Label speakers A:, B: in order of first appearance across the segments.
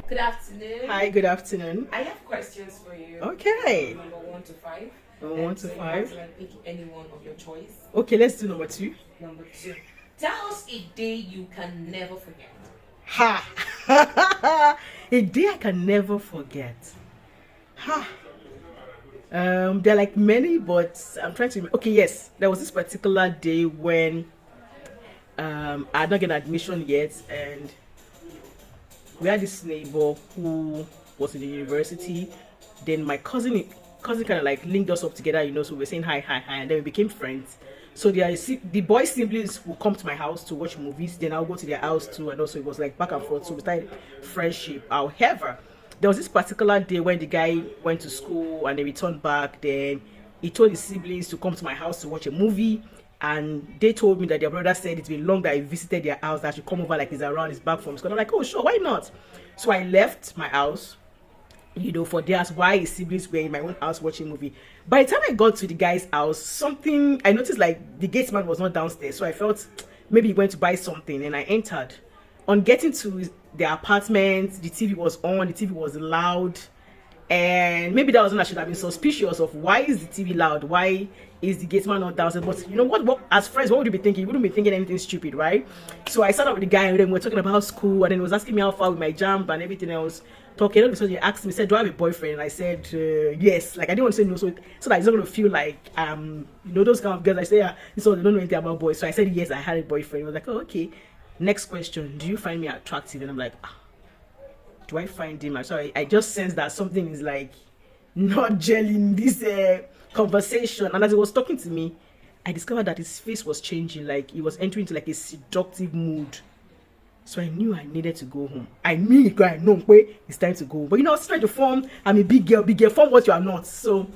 A: Good afternoon.
B: Hi, good afternoon.
A: I have questions for you.
B: Okay.
A: Number 1 to 5.
B: Number 1 to 5.
A: You can pick any one of your choice.
B: Okay, let's do number 2.
A: Number 2. Tell us a day you can never forget.
B: Ha! A day I can never forget. Ha! There are like many, but I'm trying to. Okay, yes, there was this particular day when I had not gotten admission yet, and we had this neighbor who was in the university. Then my cousin kind of like linked us up together, so we were saying hi, and then we became friends. So the boys' siblings will come to my house to watch movies, then I'll go to their house too, and also it was like back and forth. So we started friendship. However, there was this particular day when the guy went to school and they returned back. Then he told his siblings to come to my house to watch a movie, and they told me that their brother said it's been long that I visited their house, that I should come over like he's around, his back from school. I'm like, oh sure, why not? So I left my house, for theirs, while his siblings were in my own house watching a movie. By the time I got to the guy's house, I noticed like the gate man was not downstairs, so I felt maybe he went to buy something, and I entered. On getting to the apartment, the TV was on, the TV was loud, and maybe that was when I should have been suspicious of why is the TV loud, why is the gate man not downstairs. But what as friends, what would you be thinking? You wouldn't be thinking anything stupid, right? So I sat up with the guy, and then we were talking about school, and then he was asking me how far with my jam and everything else. Talking, and so he asked me, said, do I have a boyfriend? And I said, yes. Like I didn't want to say no, so that he's not going to feel like those kind of girls. I say, so they don't know anything about boys. So I said, yes, I had a boyfriend. He was like, oh, okay. Next question, do you find me attractive? And I'm like, do I find him? So I just sensed that something is like not gelling this conversation. And as he was talking to me, I discovered that his face was changing, like he was entering into like a seductive mood. So I knew I needed to go home. I knew it's time to go. But I was trying to form, I'm a big girl, form what you are not. So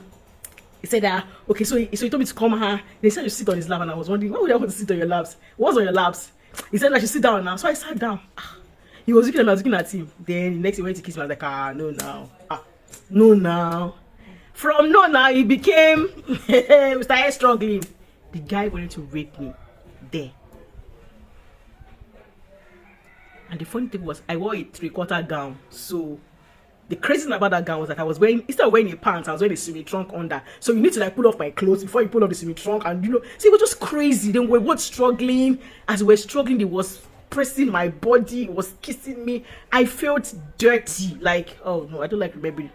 B: he said that, okay, so he told me to come here. They said to sit on his lap, and I was wondering, why would I want to sit on your laps? What's on your laps? He said I should sit down now. So I sat down. He was looking at me, I was looking at him. Then the next he went to kiss me. I was like, no now. No now. From no now, he became, we started struggling. The guy wanted to rape me there. And the funny thing was, I wore a 3/4 gown. So the crazy thing about that gown was that I was wearing, instead of wearing a pants, I was wearing a semi trunk under. So you need to like pull off my clothes before you pull off the semi trunk, and so it was just crazy. Then we were both struggling. As we were struggling, he was pressing my body, he was kissing me. I felt dirty. Like, oh no, I don't like remembering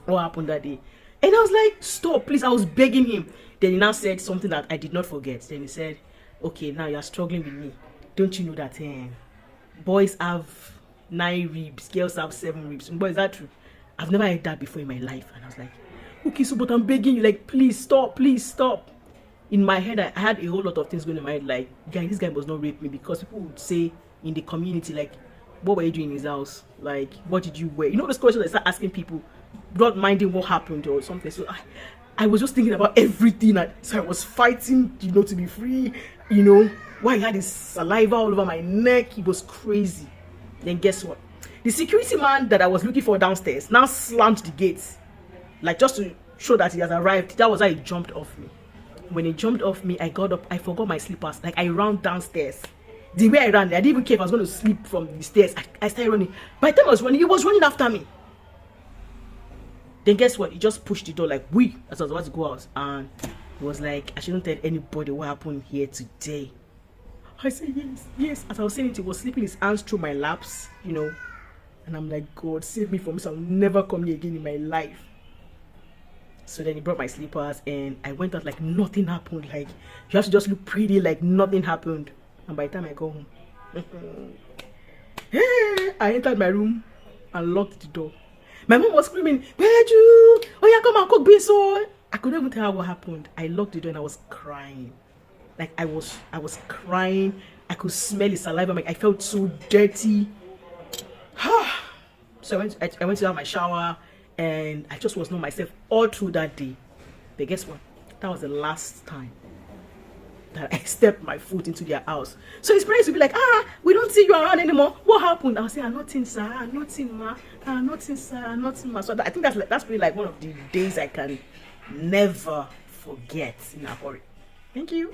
B: what happened that day. And I was like, stop, please. I was begging him. Then he now said something that I did not forget. Then he said, okay, now you're struggling with me. Don't you know that boys have 9 ribs, girls have 7 ribs? But is that true? I've never heard that before in my life. And I was like, okay, so but I'm begging you, like, please stop. In my head, I had a whole lot of things going in my head, like, this guy must not rape me, because people would say in the community, like, what were you doing in his house? Like, what did you wear? Those questions I start asking people, not minding what happened or something. So I was just thinking about everything. So I was fighting, to be free, Why he had his saliva all over my neck. It was crazy. Then guess what? The security man that I was looking for downstairs now slammed the gate, like just to show that he has arrived. That was how he jumped off me. When he jumped off me, I got up. I forgot my slippers. Like I ran downstairs. The way I ran, I didn't even care if I was going to sleep from the stairs. I started running. By the time I was running, he was running after me. Then guess what? He just pushed the door like as I was about to go out, and he was like, I shouldn't tell anybody what happened here today. I said, yes. As I was saying it, he was slipping his hands through my laps, And I'm like, God, save me from this. I'll never come here again in my life. So then he brought my slippers, and I went out like nothing happened. Like, you have to just look pretty like nothing happened. And by the time I go home, I entered my room and locked the door. My mom was screaming, where'd you? Oh yeah, come and cook beans. So I couldn't even tell her what happened. I locked the door and I was crying. Like I was crying. I could smell his saliva. I felt so dirty. So I went to have my shower, and I just was not myself all through that day. But guess what? That was the last time that I stepped my foot into their house. So his parents would be like, we don't see you around anymore. What happened? I'll say, nothing, sir. Nothing, ma. Nothing, sir. Nothing, ma. So I think that's really like one of the days I can never forget in a hurry. Thank you.